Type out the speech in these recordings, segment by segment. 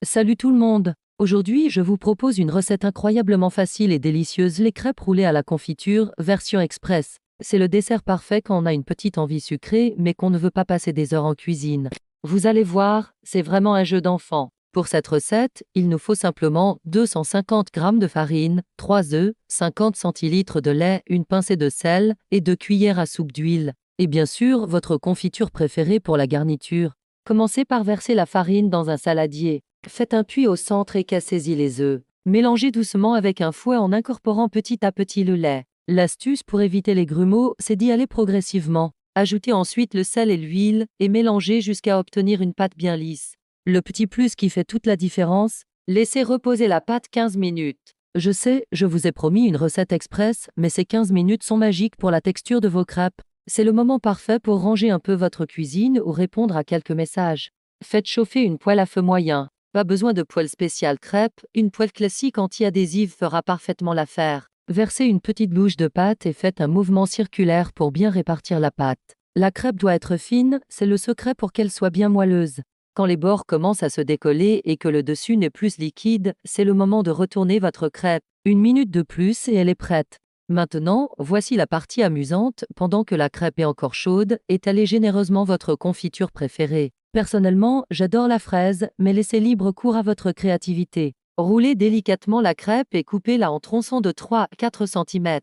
Salut tout le monde! Aujourd'hui, je vous propose une recette incroyablement facile et délicieuse, les crêpes roulées à la confiture, version express. C'est le dessert parfait quand on a une petite envie sucrée, mais qu'on ne veut pas passer des heures en cuisine. Vous allez voir, c'est vraiment un jeu d'enfant. Pour cette recette, il nous faut simplement 250 g de farine, 3 œufs, 50 centilitres de lait, une pincée de sel et 2 cuillères à soupe d'huile. Et bien sûr, votre confiture préférée pour la garniture. Commencez par verser la farine dans un saladier. Faites un puits au centre et cassez-y les œufs. Mélangez doucement avec un fouet en incorporant petit à petit le lait. L'astuce pour éviter les grumeaux, c'est d'y aller progressivement. Ajoutez ensuite le sel et l'huile et mélangez jusqu'à obtenir une pâte bien lisse. Le petit plus qui fait toute la différence, laissez reposer la pâte 15 minutes. Je sais, je vous ai promis une recette express, mais ces 15 minutes sont magiques pour la texture de vos crêpes. C'est le moment parfait pour ranger un peu votre cuisine ou répondre à quelques messages. Faites chauffer une poêle à feu moyen. Pas besoin de poêle spéciale crêpe, une poêle classique anti-adhésive fera parfaitement l'affaire. Versez une petite louche de pâte et faites un mouvement circulaire pour bien répartir la pâte. La crêpe doit être fine, c'est le secret pour qu'elle soit bien moelleuse. Quand les bords commencent à se décoller et que le dessus n'est plus liquide, c'est le moment de retourner votre crêpe. Une minute de plus et elle est prête. Maintenant, voici la partie amusante, pendant que la crêpe est encore chaude, étalez généreusement votre confiture préférée. Personnellement, j'adore la fraise, mais laissez libre cours à votre créativité. Roulez délicatement la crêpe et coupez-la en tronçons de 3 à 4 cm.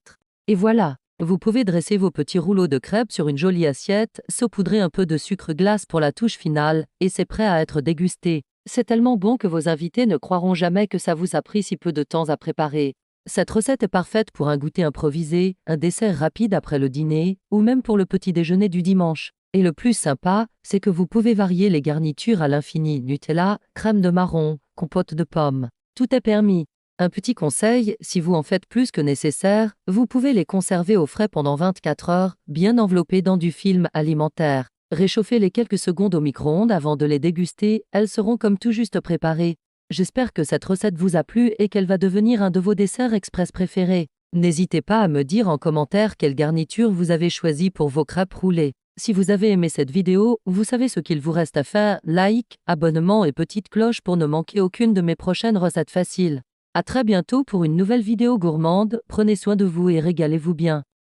Et voilà, vous pouvez dresser vos petits rouleaux de crêpes sur une jolie assiette, saupoudrer un peu de sucre glace pour la touche finale, et c'est prêt à être dégusté. C'est tellement bon que vos invités ne croiront jamais que ça vous a pris si peu de temps à préparer. Cette recette est parfaite pour un goûter improvisé, un dessert rapide après le dîner, ou même pour le petit déjeuner du dimanche. Et le plus sympa, c'est que vous pouvez varier les garnitures à l'infini: Nutella, crème de marron, compote de pommes. Tout est permis. Un petit conseil, si vous en faites plus que nécessaire, vous pouvez les conserver au frais pendant 24 heures, bien enveloppées dans du film alimentaire. Réchauffez-les quelques secondes au micro-ondes avant de les déguster, elles seront comme tout juste préparées. J'espère que cette recette vous a plu et qu'elle va devenir un de vos desserts express préférés. N'hésitez pas à me dire en commentaire quelle garniture vous avez choisie pour vos crêpes roulées. Si vous avez aimé cette vidéo, vous savez ce qu'il vous reste à faire: like, abonnement et petite cloche pour ne manquer aucune de mes prochaines recettes faciles. À très bientôt pour une nouvelle vidéo gourmande, prenez soin de vous et régalez-vous bien.